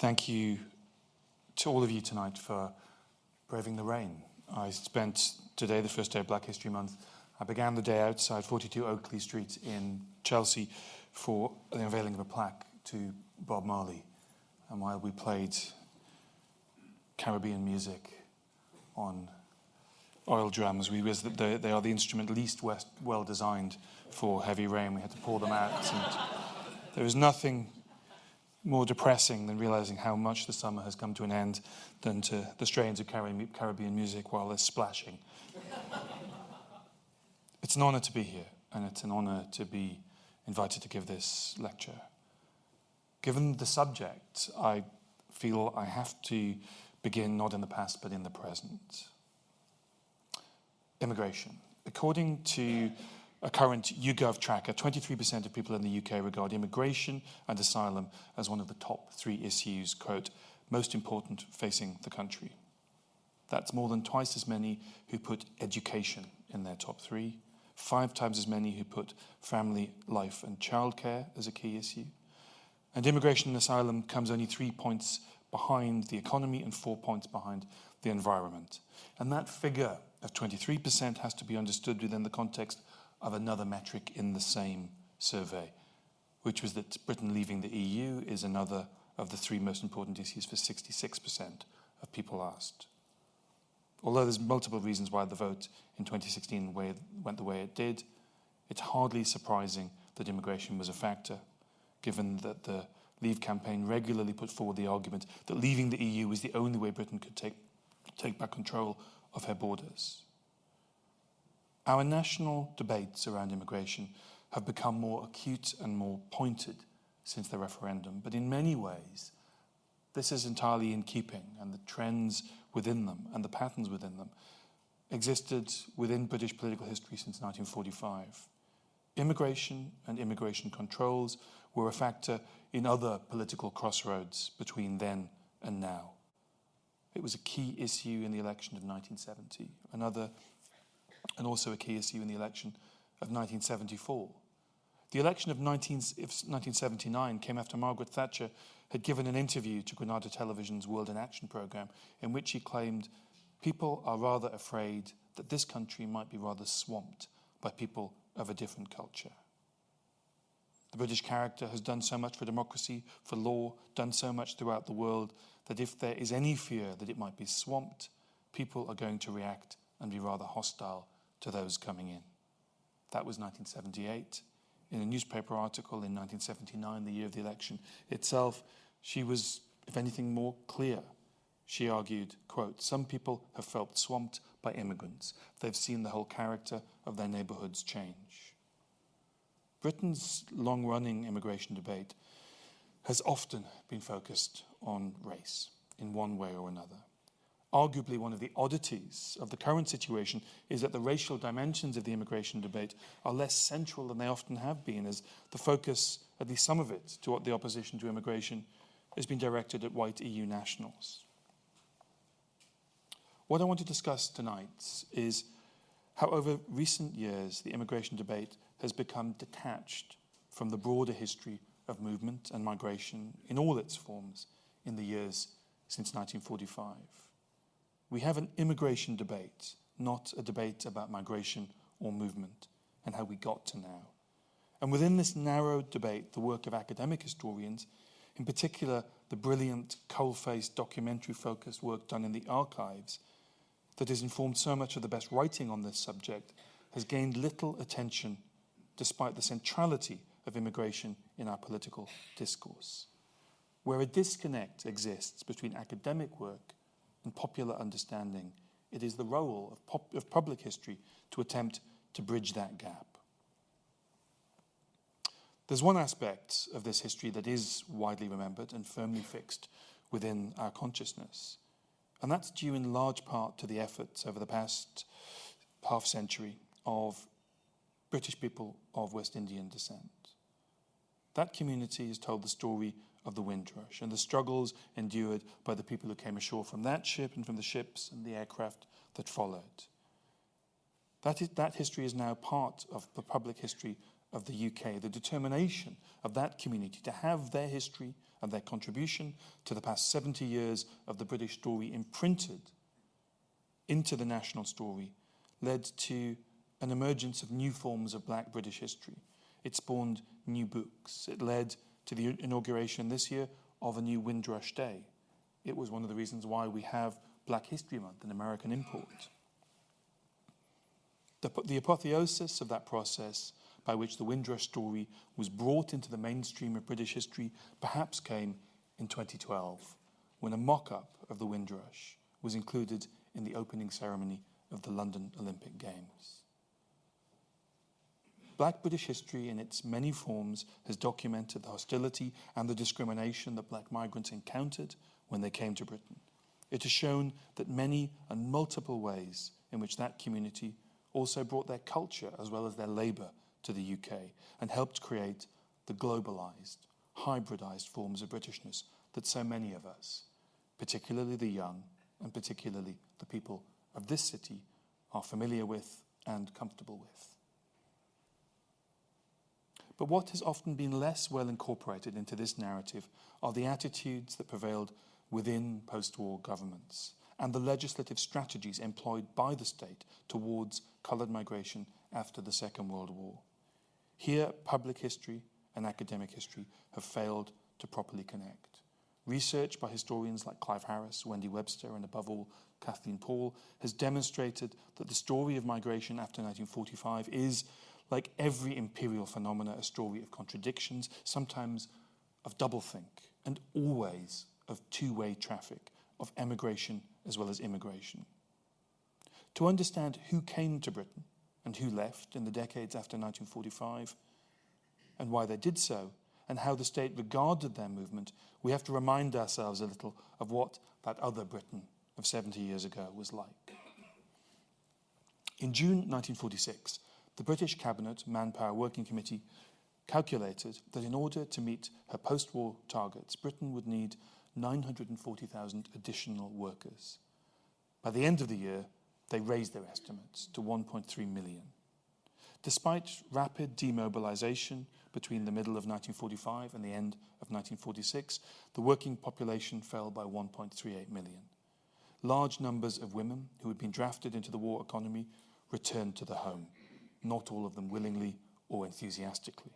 Thank you to all of you tonight for braving the rain. I spent today, the first day of Black History Month, I began the day outside 42 Oakley Street in Chelsea for the unveiling of a plaque to Bob Marley. And while we played Caribbean music on oil drums, we realized that they are the instrument least well designed for heavy rain. We had to pull them out. And there was nothing more depressing than realizing how much the summer has come to an end than to the strains of Caribbean music while they're splashing. It's an honor to be here, and it's an honor to be invited to give this lecture. Given the subject, I feel I have to begin not in the past, but in the present. Immigration. According to a current YouGov tracker, 23% of people in the UK regard immigration and asylum as one of the top 3 issues, quote, most important facing the country. That's more than twice as many who put education in their top 3, 5 times as many who put family life and childcare as a key issue. And immigration and asylum comes only 3 points behind the economy and 4 points behind the environment. And that figure of 23% has to be understood within the context of another metric in the same survey, which was that Britain leaving the EU is another of the 3 most important issues for 66% of people asked. Although there's multiple reasons why the vote in 2016 went the way it did, it's hardly surprising that immigration was a factor, given that the Leave campaign regularly put forward the argument that leaving the EU was the only way Britain could take back control of her borders. Our national debates around immigration have become more acute and more pointed since the referendum, but in many ways, this is entirely in keeping, and the trends within them and the patterns within them existed within British political history since 1945. Immigration and immigration controls were a factor in other political crossroads between then and now. It was a key issue in the election of 1970, and also a key issue in the election of 1974. The election of 1979 came after Margaret Thatcher had given an interview to Granada Television's World in Action programme in which she claimed, people are rather afraid that this country might be rather swamped by people of a different culture. The British character has done so much for democracy, for law, done so much throughout the world, that if there is any fear that it might be swamped, people are going to react and be rather hostile to those coming in. That was 1978. In a newspaper article in 1979, the year of the election itself, she was, if anything, more clear. She argued, quote, some people have felt swamped by immigrants. They've seen the whole character of their neighbourhoods change. Britain's long-running immigration debate has often been focused on race in one way or another. Arguably, one of the oddities of the current situation is that the racial dimensions of the immigration debate are less central than they often have been, as the focus, at least some of it, to the opposition to immigration has been directed at white EU nationals. What I want to discuss tonight is how over recent years the immigration debate has become detached from the broader history of movement and migration in all its forms in the years since 1945. We have an immigration debate, not a debate about migration or movement and how we got to now. And within this narrow debate, the work of academic historians, in particular the brilliant, coal-faced, documentary-focused work done in the archives that has informed so much of the best writing on this subject, has gained little attention despite the centrality of immigration in our political discourse. Where a disconnect exists between academic work and popular understanding, it is the role of public history to attempt to bridge that gap. There's one aspect of this history that is widely remembered and firmly fixed within our consciousness, and that's due in large part to the efforts over the past half century of British people of West Indian descent. That community has told the story of the Windrush and the struggles endured by the people who came ashore from that ship and from the ships and the aircraft that followed. That history is now part of the public history of the UK, the determination of that community to have their history and their contribution to the past 70 years of the British story imprinted into the national story led to an emergence of new forms of Black British history. It spawned new books. It led to the inauguration this year of a new Windrush Day. It was one of the reasons why we have Black History Month, an American import. The apotheosis of that process by which the Windrush story was brought into the mainstream of British history perhaps came in 2012, when a mock-up of the Windrush was included in the opening ceremony of the London Olympic Games. Black British history in its many forms has documented the hostility and the discrimination that Black migrants encountered when they came to Britain. It has shown that many and multiple ways in which that community also brought their culture as well as their labour to the UK and helped create the globalised, hybridised forms of Britishness that so many of us, particularly the young and particularly the people of this city, are familiar with and comfortable with. But what has often been less well incorporated into this narrative are the attitudes that prevailed within post-war governments and the legislative strategies employed by the state towards coloured migration after the Second World War. Here, public history and academic history have failed to properly connect. Research by historians like Clive Harris, Wendy Webster, and above all, Kathleen Paul, has demonstrated that the story of migration after 1945 is, like every imperial phenomena, a story of contradictions, sometimes of doublethink, and always of two-way traffic, of emigration as well as immigration. To understand who came to Britain and who left in the decades after 1945, and why they did so, and how the state regarded their movement, we have to remind ourselves a little of what that other Britain of 70 years ago was like. In June 1946, the British Cabinet Manpower Working Committee calculated that in order to meet her post-war targets, Britain would need 940,000 additional workers. By the end of the year, they raised their estimates to 1.3 million. Despite rapid demobilisation between the middle of 1945 and the end of 1946, the working population fell by 1.38 million. Large numbers of women who had been drafted into the war economy returned to the home, not all of them willingly or enthusiastically.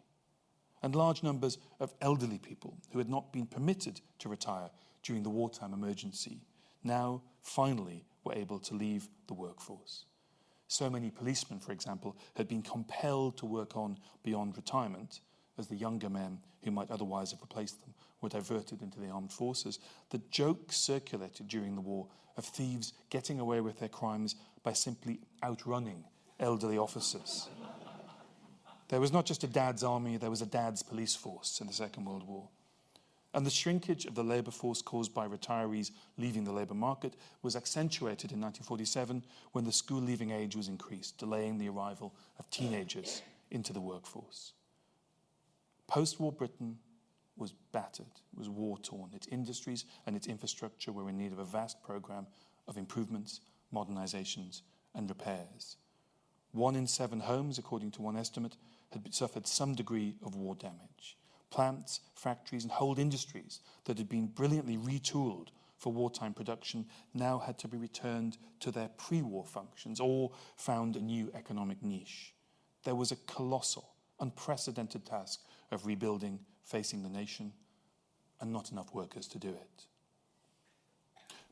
And large numbers of elderly people who had not been permitted to retire during the wartime emergency now finally were able to leave the workforce. So many policemen, for example, had been compelled to work on beyond retirement, as the younger men who might otherwise have replaced them were diverted into the armed forces. The joke circulated during the war of thieves getting away with their crimes by simply outrunning elderly officers. There was not just a dad's army, there was a dad's police force in the Second World War. And the shrinkage of the labour force caused by retirees leaving the labour market was accentuated in 1947 when the school leaving age was increased, delaying the arrival of teenagers into the workforce. Post-war Britain was battered, was war-torn. Its industries and its infrastructure were in need of a vast programme of improvements, modernisations and repairs. 1 in 7 homes, according to one estimate, had suffered some degree of war damage. Plants, factories and whole industries that had been brilliantly retooled for wartime production now had to be returned to their pre-war functions or found a new economic niche. There was a colossal, unprecedented task of rebuilding facing the nation, and not enough workers to do it.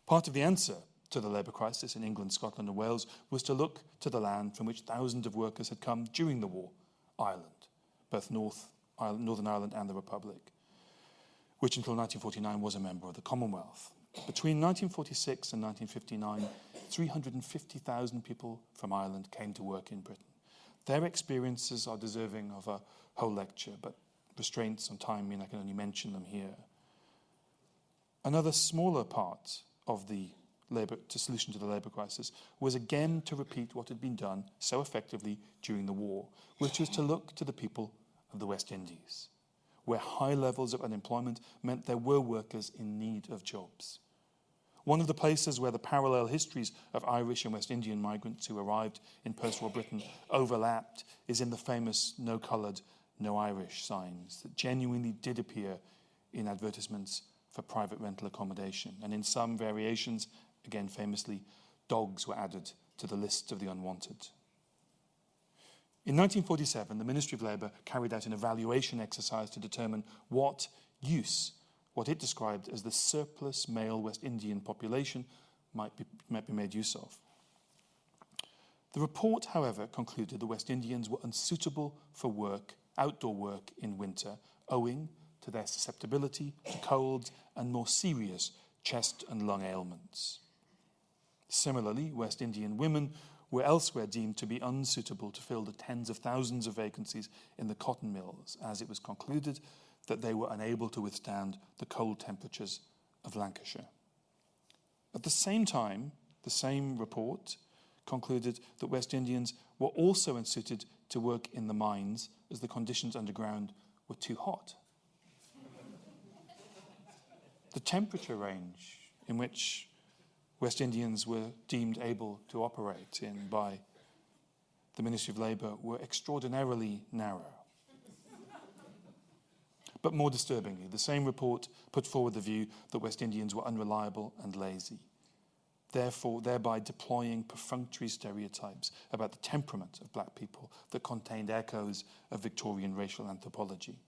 Part of the answer to the labour crisis in England, Scotland and Wales was to look to the land from which thousands of workers had come during the war, Ireland, both Northern Ireland and the Republic, which until 1949 was a member of the Commonwealth. Between 1946 and 1959, 350,000 people from Ireland came to work in Britain. Their experiences are deserving of a whole lecture, but restraints on time mean I can only mention them here. Another smaller part of the solution to the labour crisis was again to repeat what had been done so effectively during the war, which was to look to the people of the West Indies, where high levels of unemployment meant there were workers in need of jobs. One of the places where the parallel histories of Irish and West Indian migrants who arrived in post-war Britain overlapped is in the famous no coloured, no Irish signs that genuinely did appear in advertisements for private rental accommodation. And in some variations, again famously, dogs were added to the list of the unwanted. In 1947, the Ministry of Labour carried out an evaluation exercise to determine what it described as the surplus male West Indian population might be made use of. The report, however, concluded the West Indians were unsuitable for work, outdoor work in winter, owing to their susceptibility to colds and more serious chest and lung ailments. Similarly, West Indian women were elsewhere deemed to be unsuitable to fill the tens of thousands of vacancies in the cotton mills, as it was concluded that they were unable to withstand the cold temperatures of Lancashire. At the same time, the same report concluded that West Indians were also unsuited to work in the mines as the conditions underground were too hot. The temperature range in which West Indians were deemed able to operate in by the Ministry of Labour were extraordinarily narrow. But more disturbingly, the same report put forward the view that West Indians were unreliable and lazy, thereby deploying perfunctory stereotypes about the temperament of black people that contained echoes of Victorian racial anthropology.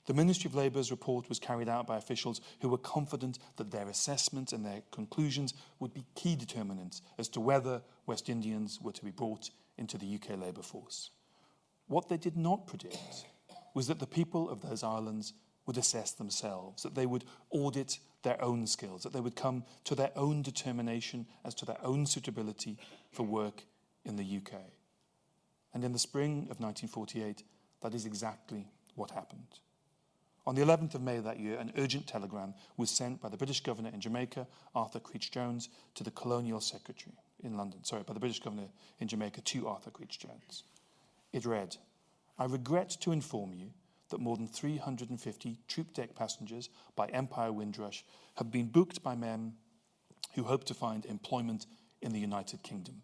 The Ministry of Labour's report was carried out by officials who were confident that their assessments and their conclusions would be key determinants as to whether West Indians were to be brought into the UK labour force. What they did not predict was that the people of those islands would assess themselves, that they would audit their own skills, that they would come to their own determination as to their own suitability for work in the UK. And in the spring of 1948, that is exactly what happened. On the 11th of May that year, an urgent telegram was sent by the British governor in Jamaica, Arthur Creech-Jones, to the Colonial Secretary in London. By the British governor in Jamaica to Arthur Creech-Jones. It read, "I regret to inform you that more than 350 troop deck passengers by Empire Windrush have been booked by men who hope to find employment in the United Kingdom.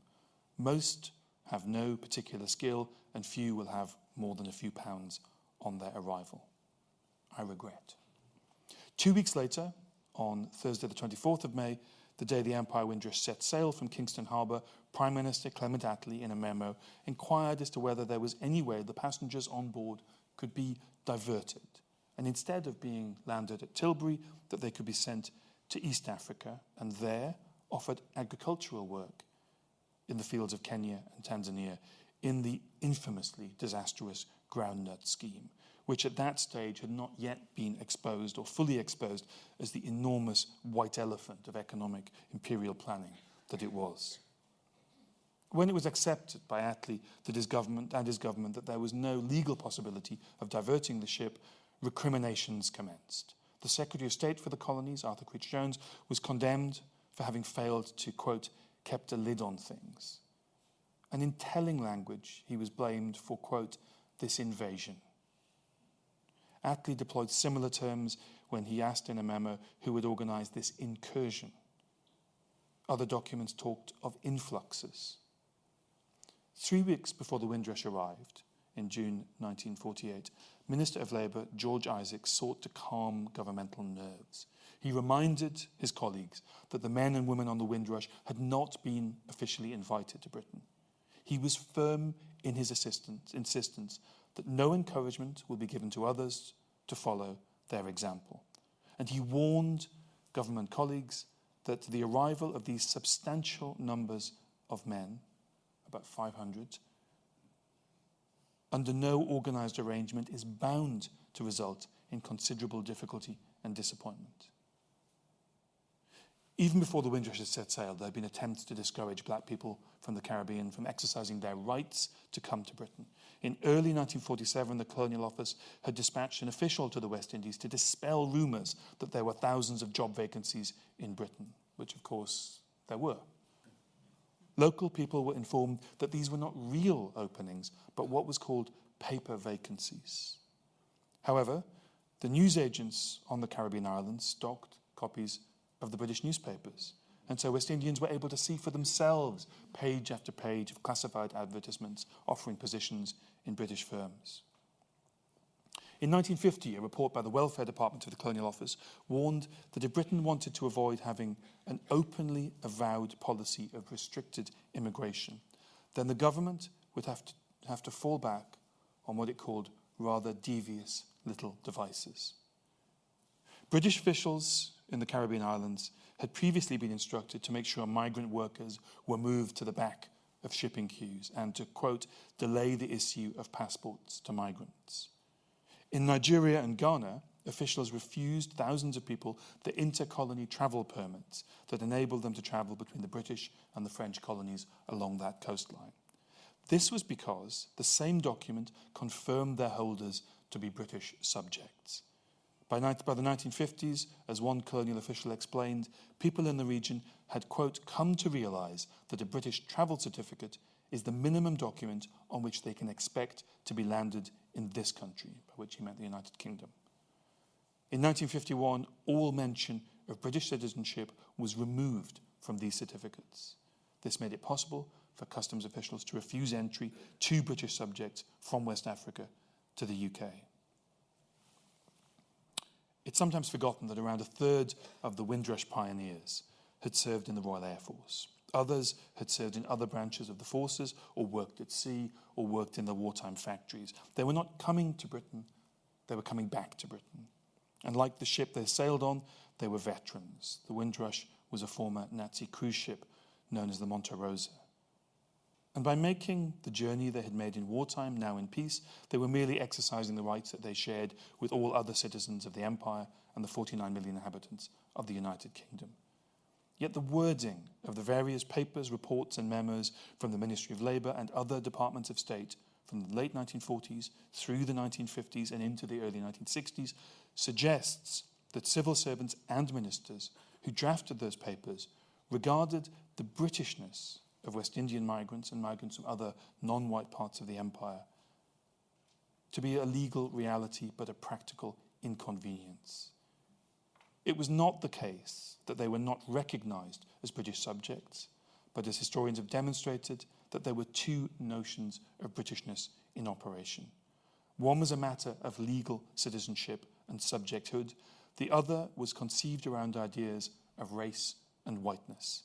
Most have no particular skill and few will have more than a few pounds on their arrival. I regret." 2 weeks later, on Thursday the 24th of May, the day the Empire Windrush set sail from Kingston Harbour, Prime Minister Clement Attlee, in a memo, inquired as to whether there was any way the passengers on board could be diverted, and instead of being landed at Tilbury, that they could be sent to East Africa, and there offered agricultural work in the fields of Kenya and Tanzania in the infamously disastrous groundnut scheme, which at that stage had not yet been exposed or fully exposed as the enormous white elephant of economic imperial planning that it was. When it was accepted by Attlee that his government that there was no legal possibility of diverting the ship, recriminations commenced. The Secretary of State for the Colonies, Arthur Creech-Jones, was condemned for having failed to, quote, kept a lid on things. And in telling language, he was blamed for, quote, this invasion. Attlee deployed similar terms when he asked in a memo who would organise this incursion. Other documents talked of influxes. 3 weeks before the Windrush arrived, in June 1948, Minister of Labour George Isaacs sought to calm governmental nerves. He reminded his colleagues that the men and women on the Windrush had not been officially invited to Britain. He was firm in his insistence that no encouragement will be given to others to follow their example. And he warned government colleagues that the arrival of these substantial numbers of men, about 500, under no organised arrangement is bound to result in considerable difficulty and disappointment. Even before the Windrush had set sail, there had been attempts to discourage black people from the Caribbean from exercising their rights to come to Britain. In early 1947, the Colonial Office had dispatched an official to the West Indies to dispel rumours that there were thousands of job vacancies in Britain, which of course there were. Local people were informed that these were not real openings, but what was called paper vacancies. However, the newsagents on the Caribbean islands stocked copies of the British newspapers, and so West Indians were able to see for themselves page after page of classified advertisements offering positions in British firms. In 1950, a report by the Welfare Department of the Colonial Office warned that if Britain wanted to avoid having an openly avowed policy of restricted immigration, then the government would have to fall back on what it called rather devious little devices. British officials in the Caribbean islands had previously been instructed to make sure migrant workers were moved to the back of shipping queues and to, quote, delay the issue of passports to migrants. In Nigeria and Ghana, officials refused thousands of people the inter-colony travel permits that enabled them to travel between the British and the French colonies along that coastline. This was because the same document confirmed their holders to be British subjects. By the 1950s, as one colonial official explained, people in the region had, quote, come to realise that a British travel certificate is the minimum document on which they can expect to be landed in this country, by which he meant the United Kingdom. In 1951, all mention of British citizenship was removed from these certificates. This made it possible for customs officials to refuse entry to British subjects from West Africa to the UK. It's sometimes forgotten that around a third of the Windrush pioneers had served in the Royal Air Force. Others had served in other branches of the forces or worked at sea or worked in the wartime factories. They were not coming to Britain, they were coming back to Britain. And like the ship they sailed on, they were veterans. The Windrush was a former Nazi cruise ship known as the Monte Rosa. And by making the journey they had made in wartime, now in peace, they were merely exercising the rights that they shared with all other citizens of the Empire and the 49 million inhabitants of the United Kingdom. Yet the wording of the various papers, reports and memos from the Ministry of Labour and other departments of state from the late 1940s through the 1950s and into the early 1960s suggests that civil servants and ministers who drafted those papers regarded the Britishness of West Indian migrants and migrants from other non-white parts of the empire to be a legal reality but a practical inconvenience. It was not the case that they were not recognised as British subjects, but as historians have demonstrated, that there were two notions of Britishness in operation. One was a matter of legal citizenship and subjecthood. The other was conceived around ideas of race and whiteness.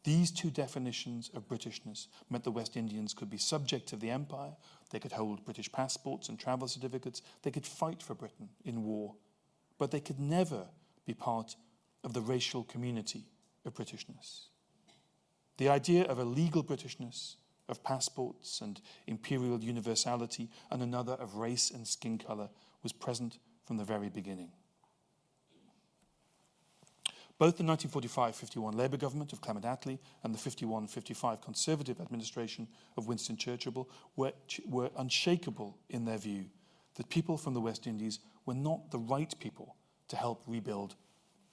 These two definitions of Britishness meant the West Indians could be subjects of the empire, they could hold British passports and travel certificates, they could fight for Britain in war, but they could never be part of the racial community of Britishness. The idea of a legal Britishness, of passports and imperial universality, and another of race and skin colour was present from the very beginning. Both the 1945-51 Labour government of Clement Attlee and the 51-55 Conservative administration of Winston Churchill were unshakable in their view that people from the West Indies were not the right people to help rebuild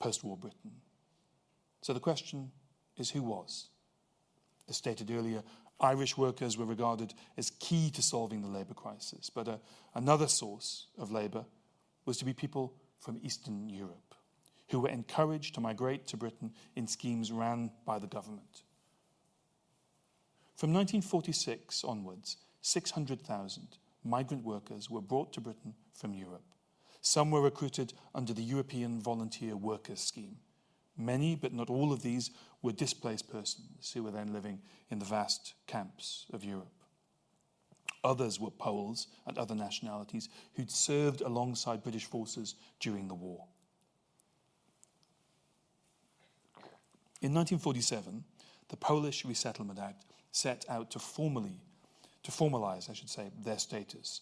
post-war Britain. So the question is, who was? As stated earlier, Irish workers were regarded as key to solving the labour crisis, but another source of labour was to be people from Eastern Europe, who were encouraged to migrate to Britain in schemes ran by the government. From 1946 onwards, 600,000 migrant workers were brought to Britain from Europe. Some were recruited under the European Volunteer Workers Scheme. Many, but not all of these, were displaced persons who were then living in the vast camps of Europe. Others were Poles and other nationalities who'd served alongside British forces during the war. In 1947, the Polish Resettlement Act set out to formalise, their status,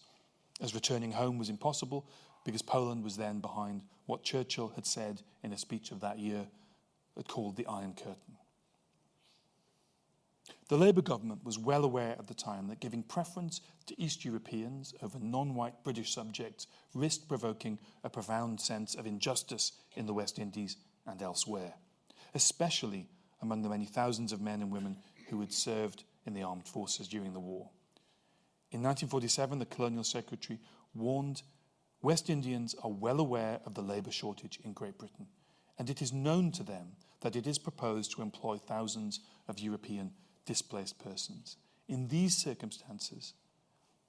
as returning home was impossible because Poland was then behind what Churchill had said in a speech of that year, called the Iron Curtain. The Labour government was well aware at the time that giving preference to East Europeans over non-white British subjects risked provoking a profound sense of injustice in the West Indies and elsewhere, especially among the many thousands of men and women who had served in the armed forces during the war. In 1947, the Colonial Secretary warned, West Indians are well aware of the labour shortage in Great Britain, and it is known to them that it is proposed to employ thousands of European displaced persons. In these circumstances,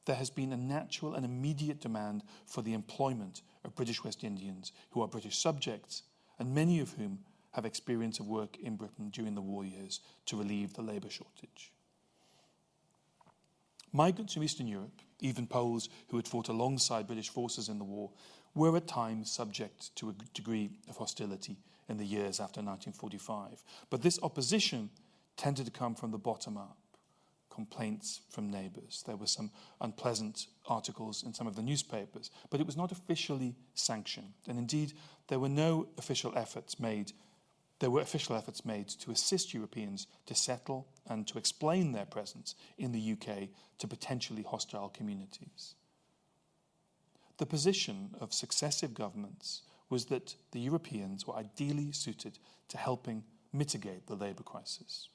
there has been a natural and immediate demand for the employment of British West Indians who are British subjects, and many of whom have experience of work in Britain during the war years to relieve the labour shortage. Migrants from Eastern Europe, even Poles who had fought alongside British forces in the war, were at times subject to a degree of hostility in the years after 1945. But this opposition tended to come from the bottom up, complaints from neighbours. There were some unpleasant articles in some of the newspapers, but it was not officially sanctioned. And indeed, there were no official efforts made. There were official efforts made to assist Europeans to settle and to explain their presence in the UK to potentially hostile communities. The position of successive governments was that the Europeans were ideally suited to helping mitigate the labour crisis.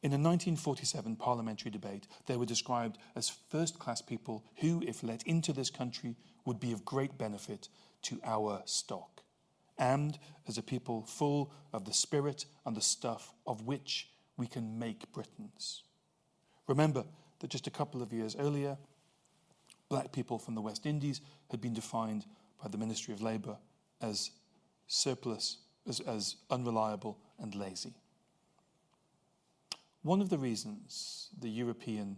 In a 1947 parliamentary debate, they were described as first-class people who, if let into this country, would be of great benefit to our stock, and as a people full of the spirit and the stuff of which we can make Britons. Remember that just a couple of years earlier, black people from the West Indies had been defined by the Ministry of Labour as surplus, as unreliable and lazy. One of the reasons the European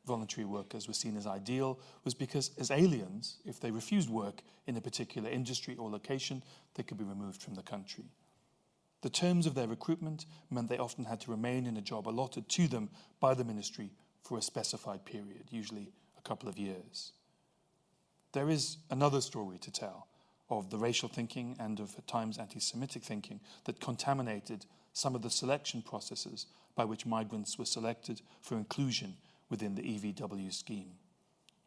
voluntary workers were seen as ideal was because as aliens, if they refused work in a particular industry or location, they could be removed from the country. The terms of their recruitment meant they often had to remain in a job allotted to them by the ministry for a specified period, usually a couple of years. There is another story to tell of the racial thinking and of at times anti-Semitic thinking that contaminated some of the selection processes by which migrants were selected for inclusion within the EVW scheme.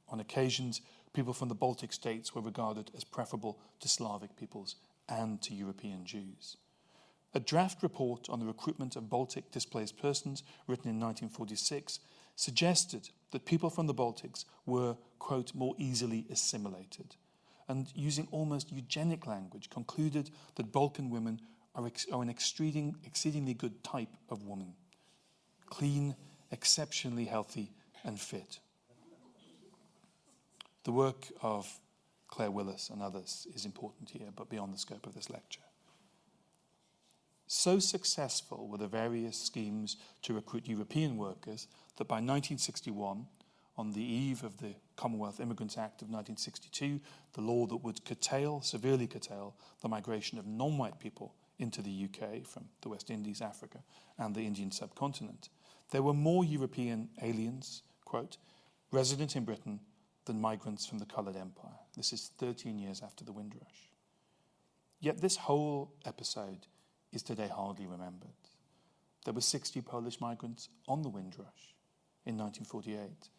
On occasions, people from the Baltic states were regarded as preferable to Slavic peoples and to European Jews. A draft report on the recruitment of Baltic displaced persons, written in 1946, suggested that people from the Baltics were, quote, more easily assimilated, and using almost eugenic language, concluded that Balkan women are an exceedingly good type of woman, clean, exceptionally healthy and fit. The work of Claire Willis and others is important here, but beyond the scope of this lecture. So successful were the various schemes to recruit European workers that by 1961, on the eve of the Commonwealth Immigrants Act of 1962, the law that would severely curtail the migration of non-white people into the UK from the West Indies, Africa, and the Indian subcontinent, there were more European aliens, quote, resident in Britain than migrants from the coloured empire. This is 13 years after the Windrush. Yet this whole episode is today hardly remembered. There were 60 Polish migrants on the Windrush in 1948.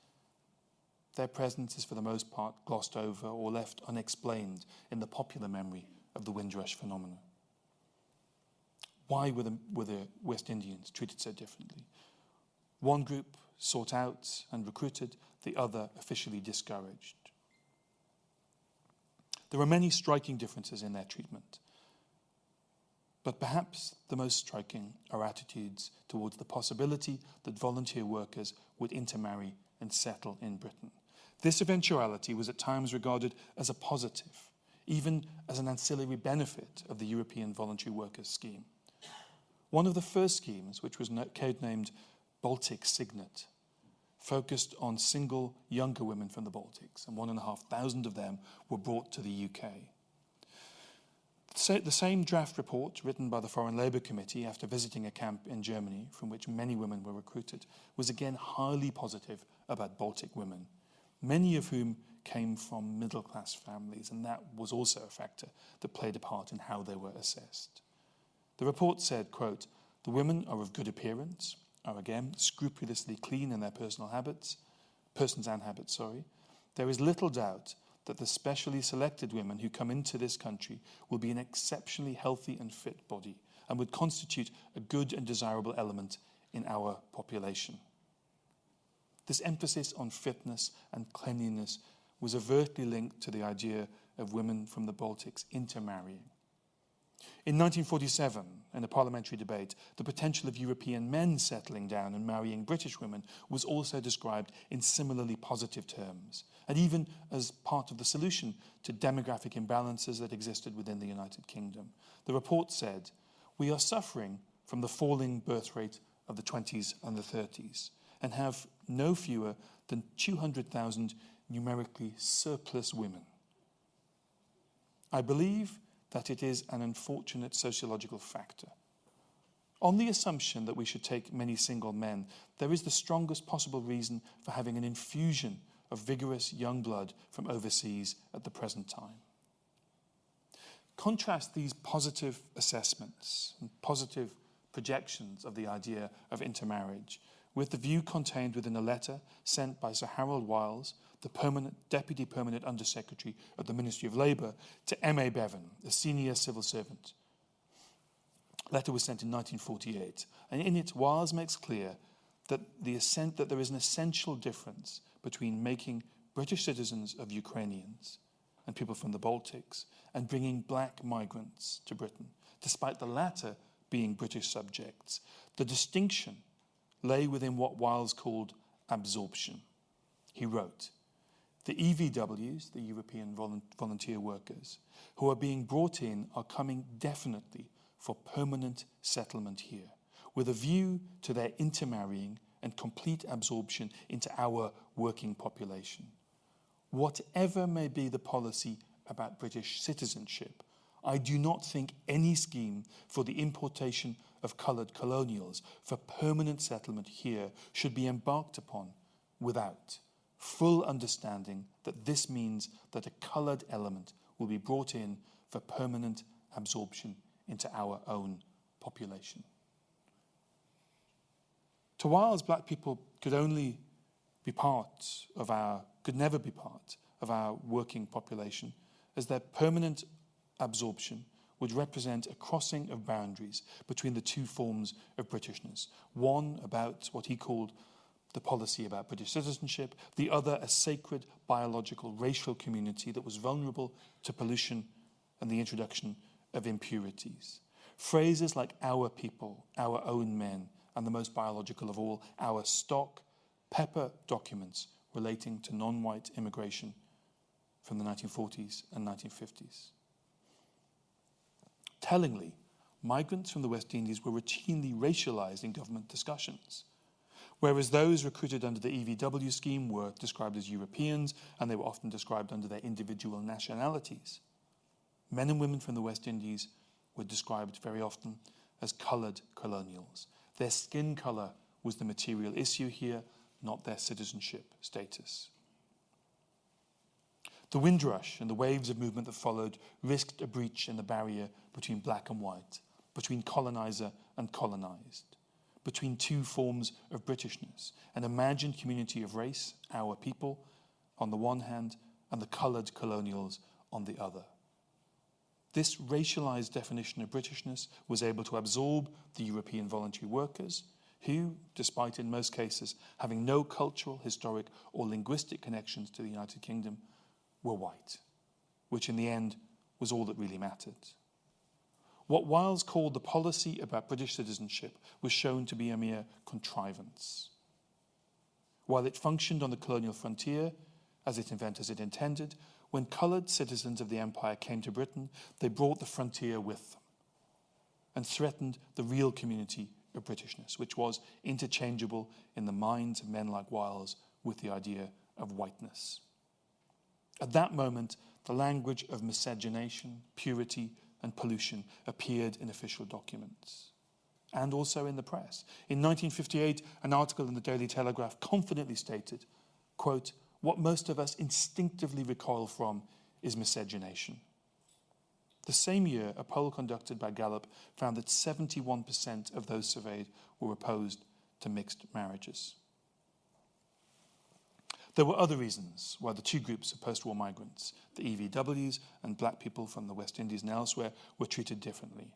Their presence is for the most part glossed over or left unexplained in the popular memory of the Windrush phenomenon. Why were the West Indians treated so differently? One group sought out and recruited, the other officially discouraged. There are many striking differences in their treatment, but perhaps the most striking are attitudes towards the possibility that volunteer workers would intermarry and settle in Britain. This eventuality was at times regarded as a positive, even as an ancillary benefit of the European voluntary workers scheme. One of the first schemes, which was codenamed Baltic Signet, focused on single younger women from the Baltics, and 1,500 of them were brought to the UK. The same draft report, written by the Foreign Labour Committee after visiting a camp in Germany from which many women were recruited, was again highly positive about Baltic women, many of whom came from middle-class families, and that was also a factor that played a part in how they were assessed. The report said, quote, the women are of good appearance, are again scrupulously clean in their persons and habits. There is little doubt that the specially selected women who come into this country will be an exceptionally healthy and fit body and would constitute a good and desirable element in our population. This emphasis on fitness and cleanliness was overtly linked to the idea of women from the Baltics intermarrying. In 1947, in a parliamentary debate, the potential of European men settling down and marrying British women was also described in similarly positive terms, and even as part of the solution to demographic imbalances that existed within the United Kingdom. The report said, "We are suffering from the falling birth rate of the 20s and the 30s, and have no fewer than 200,000 numerically surplus women. I believe that it is an unfortunate sociological factor. On the assumption that we should take many single men, there is the strongest possible reason for having an infusion of vigorous young blood from overseas at the present time." Contrast these positive assessments and positive projections of the idea of intermarriage with the view contained within a letter sent by Sir Harold Wiles, the Deputy Permanent Undersecretary at the Ministry of Labour, to M.A. Bevan, a senior civil servant. The letter was sent in 1948, and in it Wiles makes clear that there is an essential difference between making British citizens of Ukrainians and people from the Baltics and bringing black migrants to Britain, despite the latter being British subjects. The distinction lay within what Wiles called absorption. He wrote, "The EVWs, the European volunteer workers, who are being brought in are coming definitely for permanent settlement here, with a view to their intermarrying and complete absorption into our working population. Whatever may be the policy about British citizenship, I do not think any scheme for the importation of coloured colonials for permanent settlement here should be embarked upon without full understanding that this means that a coloured element will be brought in for permanent absorption into our own population." To Wiles, black people could never be part of our working population, as their permanent absorption would represent a crossing of boundaries between the two forms of Britishness, one about what he called the policy about British citizenship, the other a sacred biological racial community that was vulnerable to pollution and the introduction of impurities. Phrases like our people, our own men, and the most biological of all, our stock, pepper documents relating to non-white immigration from the 1940s and 1950s. Tellingly, migrants from the West Indies were routinely racialized in government discussions, whereas those recruited under the EVW scheme were described as Europeans, and they were often described under their individual nationalities. Men and women from the West Indies were described very often as coloured colonials. Their skin colour was the material issue here, not their citizenship status. The Windrush and the waves of movement that followed risked a breach in the barrier between black and white, between coloniser and colonised, between two forms of Britishness, an imagined community of race, our people, on the one hand, and the coloured colonials on the other. This racialised definition of Britishness was able to absorb the European voluntary workers, who, despite in most cases having no cultural, historic or linguistic connections to the United Kingdom, were white, which in the end was all that really mattered. What Wiles called the policy about British citizenship was shown to be a mere contrivance. While it functioned on the colonial frontier, as its inventors had intended, when coloured citizens of the Empire came to Britain, they brought the frontier with them and threatened the real community of Britishness, which was interchangeable in the minds of men like Wiles with the idea of whiteness. At that moment, the language of miscegenation, purity, and pollution appeared in official documents, and also in the press. In 1958, an article in the Daily Telegraph confidently stated, quote, "What most of us instinctively recoil from is miscegenation." The same year, a poll conducted by Gallup found that 71% of those surveyed were opposed to mixed marriages. There were other reasons why the two groups of post-war migrants, the EVWs and black people from the West Indies and elsewhere, were treated differently.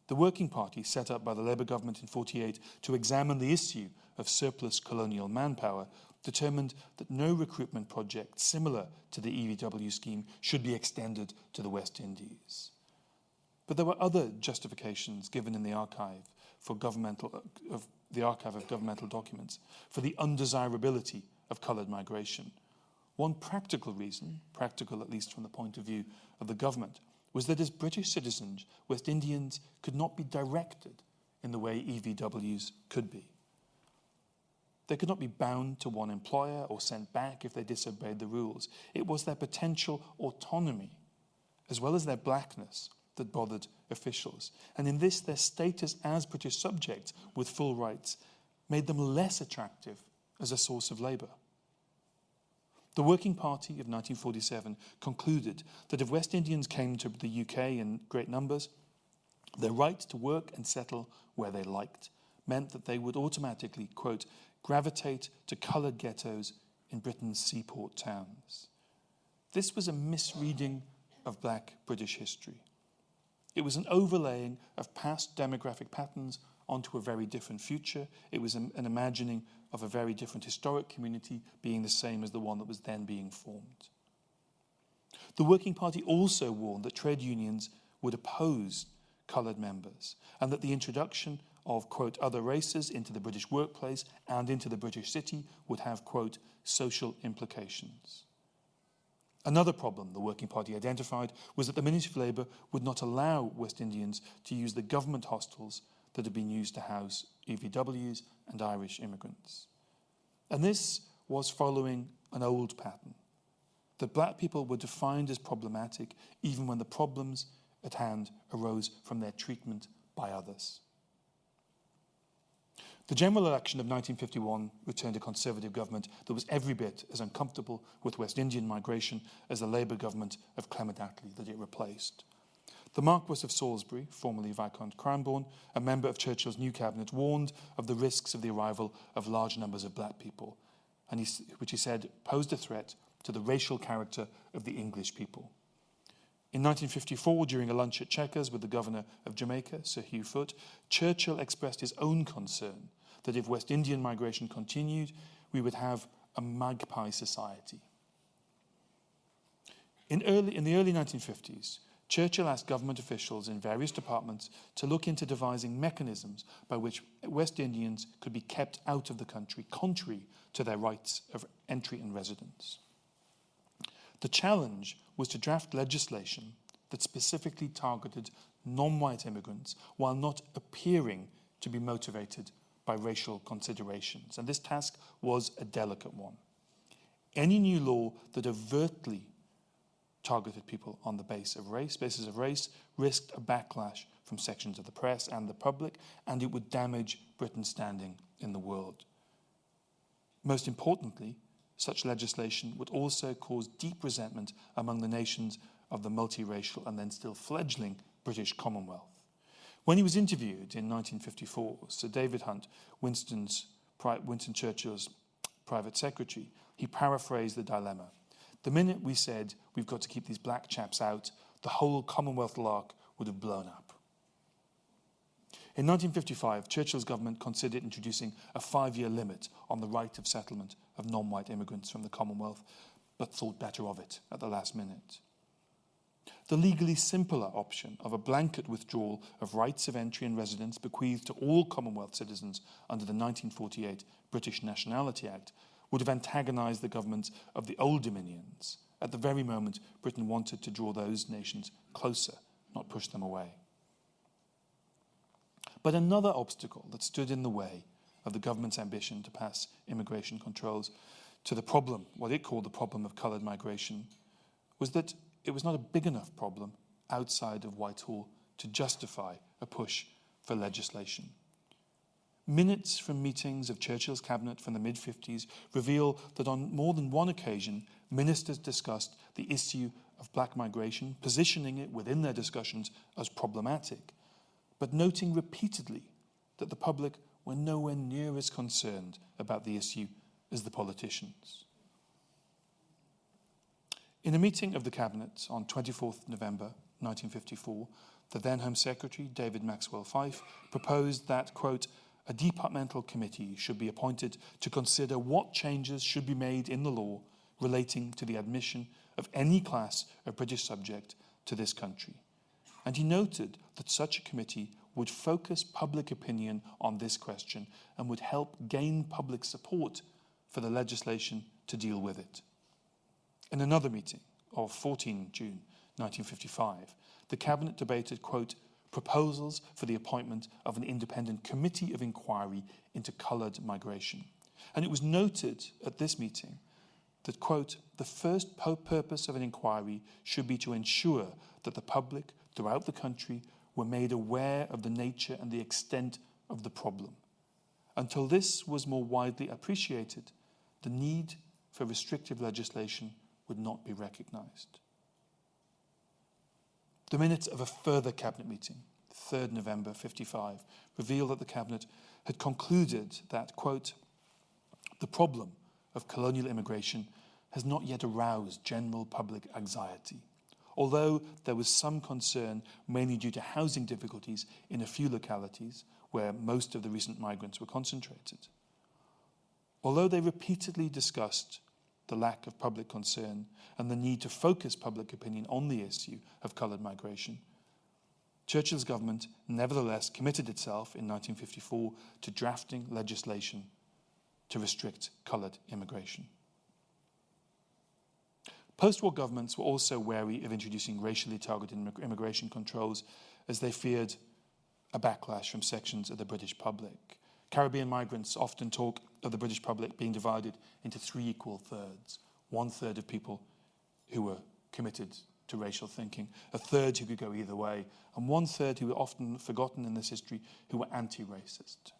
The Working Party, set up by the Labour government in 1948 to examine the issue of surplus colonial manpower, determined that no recruitment project similar to the EVW scheme should be extended to the West Indies. But there were other justifications given in the archive for the archive of governmental documents for the undesirability of coloured migration. One practical reason, practical at least from the point of view of the government, was that as British citizens, West Indians could not be directed in the way EVWs could be. They could not be bound to one employer or sent back if they disobeyed the rules. It was their potential autonomy, as well as their blackness, that bothered officials. And in this, their status as British subjects with full rights made them less attractive as a source of labour. The Working Party of 1947 concluded that if West Indians came to the UK in great numbers, their right to work and settle where they liked meant that they would automatically, quote, gravitate to coloured ghettos in Britain's seaport towns. This was a misreading of black British history. It was an overlaying of past demographic patterns onto a very different future. It was an imagining of a very different historic community being the same as the one that was then being formed. The Working Party also warned that trade unions would oppose coloured members and that the introduction of, quote, other races into the British workplace and into the British city would have, quote, social implications. Another problem the Working Party identified was that the Ministry of Labour would not allow West Indians to use the government hostels that had been used to house EVWs and Irish immigrants. And this was following an old pattern, that black people were defined as problematic even when the problems at hand arose from their treatment by others. The general election of 1951 returned a Conservative government that was every bit as uncomfortable with West Indian migration as the Labour government of Clement Attlee that it replaced. The Marquess of Salisbury, formerly Viscount Cranbourne, a member of Churchill's new cabinet, warned of the risks of the arrival of large numbers of black people, which he said posed a threat to the racial character of the English people. In 1954, during a lunch at Chequers with the Governor of Jamaica, Sir Hugh Foote, Churchill expressed his own concern that if West Indian migration continued, we would have a magpie society. In the early 1950s, Churchill asked government officials in various departments to look into devising mechanisms by which West Indians could be kept out of the country, contrary to their rights of entry and residence. The challenge was to draft legislation that specifically targeted non-white immigrants while not appearing to be motivated by racial considerations. And this task was a delicate one. Any new law that overtly targeted people on the basis of race, risked a backlash from sections of the press and the public, and it would damage Britain's standing in the world. Most importantly, such legislation would also cause deep resentment among the nations of the multiracial and then still fledgling British Commonwealth. When he was interviewed in 1954, Sir David Hunt, Winston Churchill's private secretary, he paraphrased the dilemma. The minute we said we've got to keep these black chaps out, the whole Commonwealth lark would have blown up. In 1955, Churchill's government considered introducing a 5-year limit on the right of settlement of non-white immigrants from the Commonwealth, but thought better of it at the last minute. The legally simpler option of a blanket withdrawal of rights of entry and residence bequeathed to all Commonwealth citizens under the 1948 British Nationality Act would have antagonised the governments of the old dominions at the very moment Britain wanted to draw those nations closer, not push them away. But another obstacle that stood in the way of the government's ambition to pass immigration controls to the problem, what it called the problem of coloured migration, was that it was not a big enough problem outside of Whitehall to justify a push for legislation. Minutes from meetings of Churchill's cabinet from the mid-50s reveal that on more than one occasion, ministers discussed the issue of black migration, positioning it within their discussions as problematic, but noting repeatedly that the public were nowhere near as concerned about the issue as the politicians. In a meeting of the Cabinet on 24th November 1954, the then Home Secretary, David Maxwell Fyfe, proposed that, quote, a departmental committee should be appointed to consider what changes should be made in the law relating to the admission of any class of British subject to this country. And he noted that such a committee would focus public opinion on this question and would help gain public support for the legislation to deal with it. In another meeting of 14 June 1955, the Cabinet debated, quote, proposals for the appointment of an independent committee of inquiry into coloured migration. And it was noted at this meeting that, quote, the first purpose of an inquiry should be to ensure that the public throughout the country were made aware of the nature and the extent of the problem. Until this was more widely appreciated, the need for restrictive legislation would not be recognised. The minutes of a further Cabinet meeting, 3rd November 55, reveal that the Cabinet had concluded that, quote, the problem of colonial immigration has not yet aroused general public anxiety, although there was some concern, mainly due to housing difficulties in a few localities where most of the recent migrants were concentrated. Although they repeatedly discussed the lack of public concern and the need to focus public opinion on the issue of coloured migration, Churchill's government nevertheless committed itself in 1954 to drafting legislation to restrict coloured immigration. Post-war governments were also wary of introducing racially targeted immigration controls as they feared a backlash from sections of the British public. Caribbean migrants often talk of the British public being divided into 3 equal thirds. 1/3 of people who were committed to racial thinking, 1/3 who could go either way, and 1/3 who were often forgotten in this history who were anti-racist.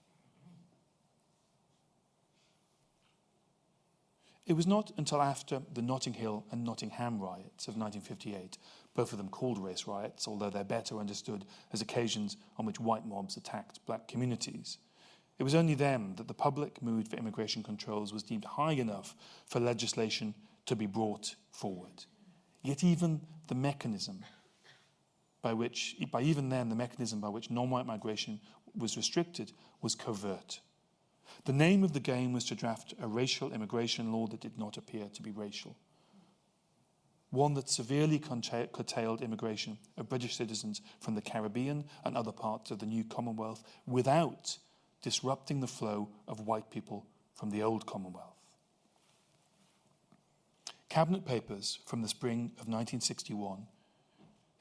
It was not until after the Notting Hill and Nottingham riots of 1958, both of them called race riots, although they're better understood as occasions on which white mobs attacked black communities. It was only then that the public mood for immigration controls was deemed high enough for legislation to be brought forward. Yet even the mechanism by which non-white migration was restricted was covert. The name of the game was to draft a racial immigration law that did not appear to be racial. One that severely curtailed immigration of British citizens from the Caribbean and other parts of the new Commonwealth without disrupting the flow of white people from the old Commonwealth. Cabinet papers from the spring of 1961,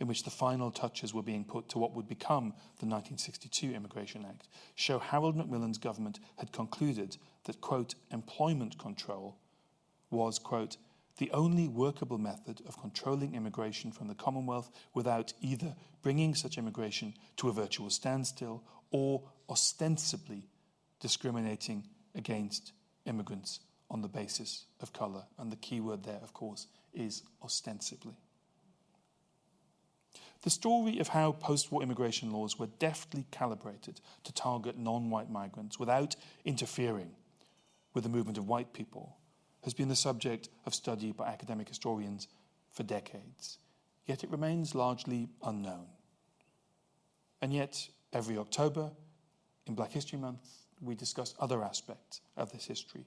in which the final touches were being put to what would become the 1962 Immigration Act, show Harold Macmillan's government had concluded that, quote, employment control was, quote, the only workable method of controlling immigration from the Commonwealth without either bringing such immigration to a virtual standstill or ostensibly discriminating against immigrants on the basis of colour. And the key word there, of course, is ostensibly. The story of how post-war immigration laws were deftly calibrated to target non-white migrants without interfering with the movement of white people has been the subject of study by academic historians for decades. Yet it remains largely unknown. And yet, every October, in Black History Month, we discuss other aspects of this history.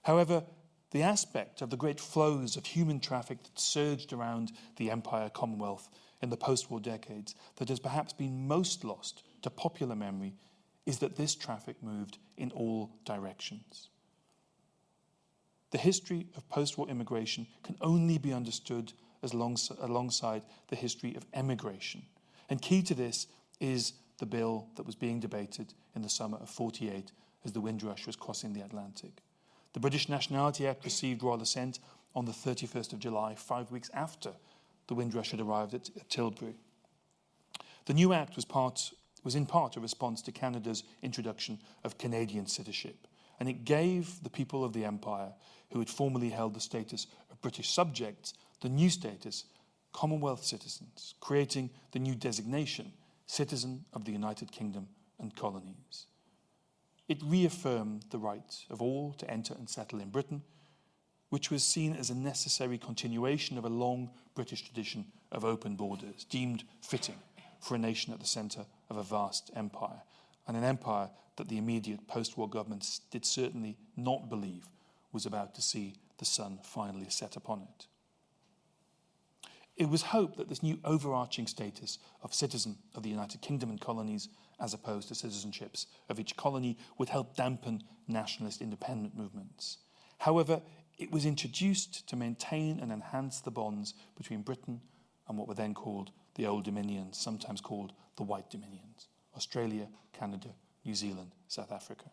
However, the aspect of the great flows of human traffic that surged around the Empire Commonwealth in the post-war decades that has perhaps been most lost to popular memory is that this traffic moved in all directions. The history of post-war immigration can only be understood alongside the history of emigration. And key to this is the bill that was being debated in the summer of '48 as the Windrush was crossing the Atlantic. The British Nationality Act received royal assent on the 31st of July, 5 weeks after the Windrush had arrived at Tilbury. The new act was in part a response to Canada's introduction of Canadian citizenship, and it gave the people of the Empire, who had formerly held the status of British subjects, the new status, Commonwealth citizens, creating the new designation, Citizen of the United Kingdom and Colonies. It reaffirmed the right of all to enter and settle in Britain, which was seen as a necessary continuation of a long British tradition of open borders, deemed fitting for a nation at the centre of a vast empire, and an empire that the immediate post-war governments did certainly not believe was about to see the sun finally set upon it. It was hoped that this new overarching status of citizen of the United Kingdom and colonies, as opposed to citizenships of each colony, would help dampen nationalist independent movements. However, it was introduced to maintain and enhance the bonds between Britain and what were then called the Old Dominions, sometimes called the White Dominions: Australia, Canada, New Zealand, South Africa.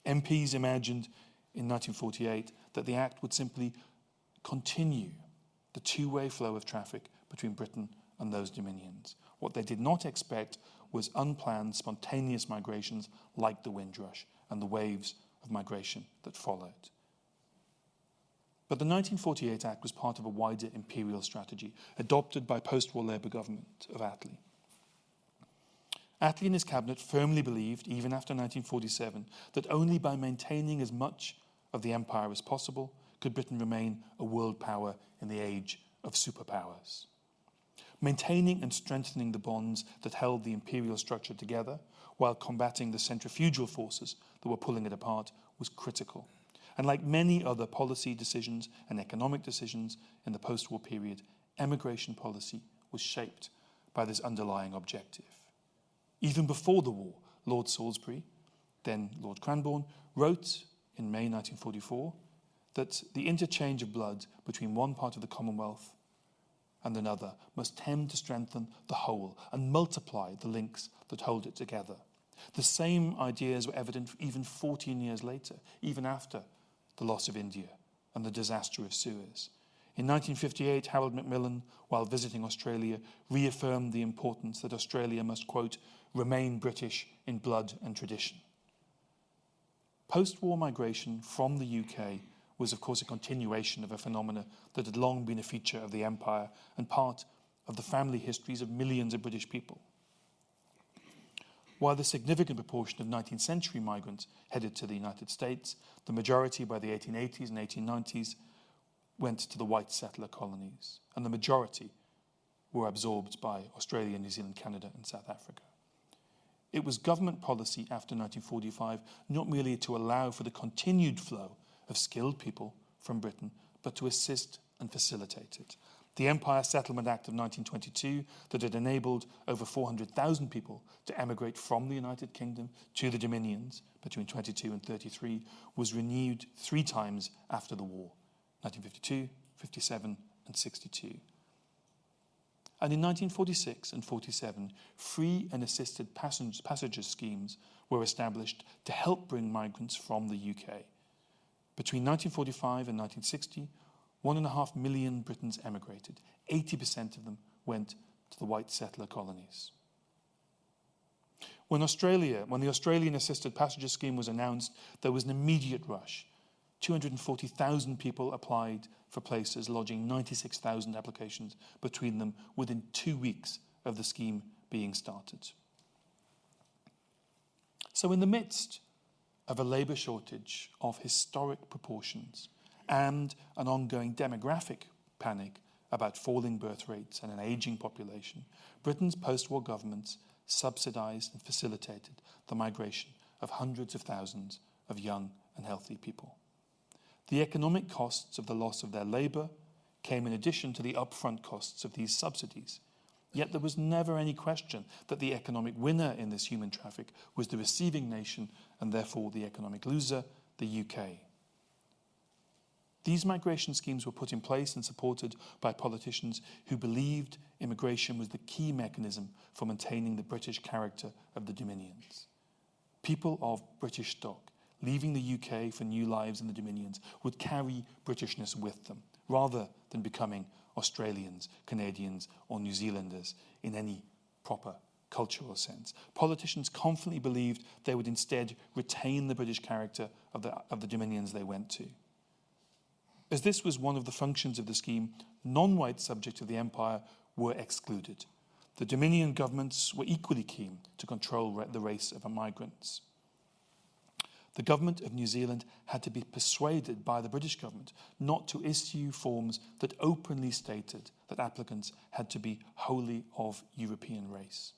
MPs imagined in 1948 that the Act would simply continue the two-way flow of traffic between Britain and those dominions. What they did not expect was unplanned, spontaneous migrations like the Windrush and the waves of migration that followed. But the 1948 Act was part of a wider imperial strategy adopted by post-war Labour government of Attlee. Attlee and his cabinet firmly believed, even after 1947, that only by maintaining as much of the empire as possible could Britain remain a world power in the age of superpowers. Maintaining and strengthening the bonds that held the imperial structure together while combating the centrifugal forces that were pulling it apart was critical. And like many other policy decisions and economic decisions in the post-war period, emigration policy was shaped by this underlying objective. Even before the war, Lord Salisbury, then Lord Cranborne, wrote in May 1944 that the interchange of blood between one part of the Commonwealth and another must tend to strengthen the whole and multiply the links that hold it together. The same ideas were evident even 14 years later, even after the loss of India and the disaster of Suez. In 1958, Harold Macmillan, while visiting Australia, reaffirmed the importance that Australia must, quote, remain British in blood and tradition. Post-war migration from the UK was, of course, a continuation of a phenomenon that had long been a feature of the empire and part of the family histories of millions of British people. While the significant proportion of 19th century migrants headed to the United States, the majority by the 1880s and 1890s went to the white settler colonies, and the majority were absorbed by Australia, New Zealand, Canada, and South Africa. It was government policy after 1945 not merely to allow for the continued flow of skilled people from Britain, but to assist and facilitate it. The Empire Settlement Act of 1922, that had enabled over 400,000 people to emigrate from the United Kingdom to the Dominions between 22 and 33, was renewed 3 times after the war: 1952, 57, and 62. And in 1946 and 47, free and assisted passenger schemes were established to help bring migrants from the UK. Between 1945 and 1960, 1.5 million Britons emigrated. 80% of them went to the white settler colonies. When the Australian Assisted Passenger Scheme was announced, there was an immediate rush. 240,000 people applied for places, lodging 96,000 applications between them within 2 weeks of the scheme being started. So in the midst of a labour shortage of historic proportions and an ongoing demographic panic about falling birth rates and an ageing population, Britain's post-war governments subsidised and facilitated the migration of hundreds of thousands of young and healthy people. The economic costs of the loss of their labour came in addition to the upfront costs of these subsidies. Yet there was never any question that the economic winner in this human traffic was the receiving nation and therefore the economic loser, the UK. These migration schemes were put in place and supported by politicians who believed immigration was the key mechanism for maintaining the British character of the Dominions. People of British stock leaving the UK for new lives in the Dominions would carry Britishness with them, rather than becoming Australians, Canadians, or New Zealanders in any proper cultural sense. Politicians confidently believed they would instead retain the British character of the Dominions they went to. As this was one of the functions of the scheme, non-white subjects of the empire were excluded. The Dominion governments were equally keen to control the race of migrants. The government of New Zealand had to be persuaded by the British government not to issue forms that openly stated that applicants had to be wholly of European race.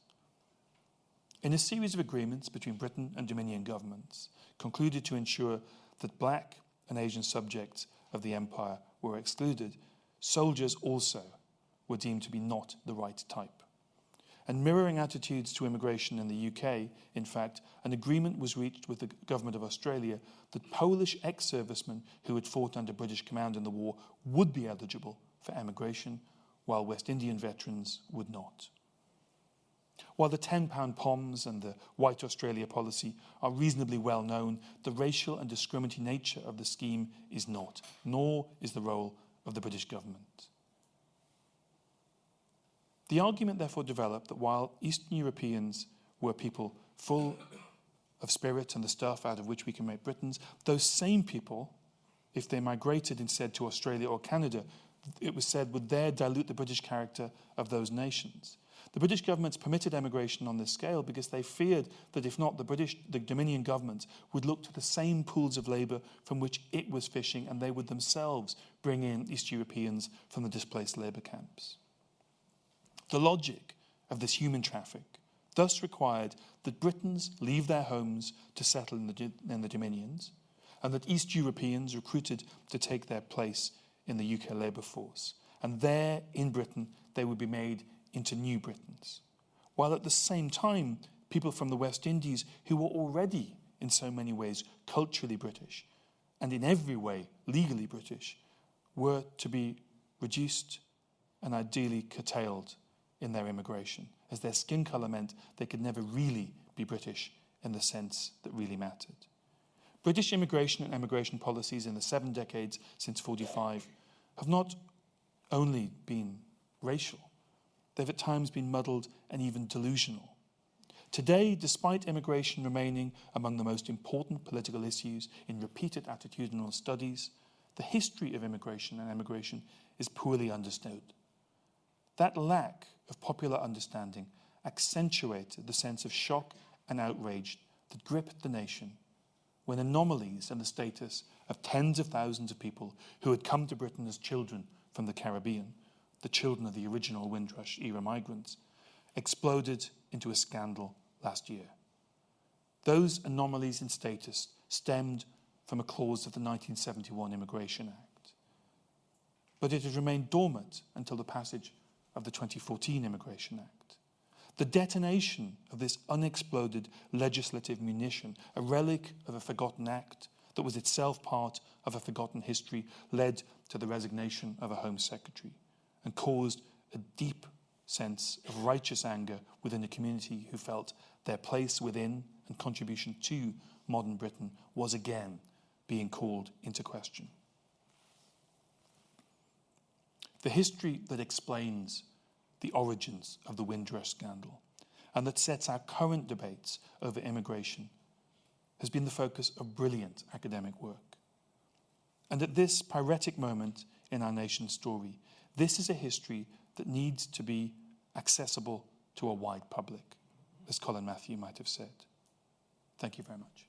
In a series of agreements between Britain and Dominion governments, concluded to ensure that black and Asian subjects of the empire were excluded, soldiers also were deemed to be not the right type. And mirroring attitudes to immigration in the UK, in fact, an agreement was reached with the government of Australia that Polish ex-servicemen who had fought under British command in the war would be eligible for emigration, while West Indian veterans would not. While the £10 POMs and the White Australia policy are reasonably well known, the racial and discriminatory nature of the scheme is not, nor is the role of the British government. The argument therefore developed that while Eastern Europeans were people full of spirit and the stuff out of which we can make Britons, those same people, if they migrated instead to Australia or Canada, it was said would there dilute the British character of those nations. The British governments permitted emigration on this scale because they feared that if not, the Dominion governments would look to the same pools of labour from which it was fishing, and they would themselves bring in East Europeans from the displaced labour camps. The logic of this human traffic thus required that Britons leave their homes to settle in the Dominions, and that East Europeans recruited to take their place in the UK labour force. And there, in Britain, they would be made into new Britons. While at the same time, people from the West Indies, who were already in so many ways culturally British, and in every way legally British, were to be reduced and ideally curtailed in their immigration, as their skin colour meant they could never really be British in the sense that really mattered. British immigration and emigration policies in the 7 decades since 45 have not only been racial, they've at times been muddled and even delusional. Today, despite immigration remaining among the most important political issues in repeated attitudinal studies, the history of immigration and emigration is poorly understood. That lack of popular understanding accentuated the sense of shock and outrage that gripped the nation when anomalies in the status of tens of thousands of people who had come to Britain as children from the Caribbean, the children of the original Windrush-era migrants, exploded into a scandal last year. Those anomalies in status stemmed from a clause of the 1971 Immigration Act. But it had remained dormant until the passage of the 2014 Immigration Act. The detonation of this unexploded legislative munition, a relic of a forgotten act that was itself part of a forgotten history, led to the resignation of a Home Secretary and caused a deep sense of righteous anger within a community who felt their place within and contribution to modern Britain was again being called into question. The history that explains the origins of the Windrush scandal and that sets our current debates over immigration has been the focus of brilliant academic work. And at this pyretic moment in our nation's story, this is a history that needs to be accessible to a wide public, as Colin Matthew might have said. Thank you very much.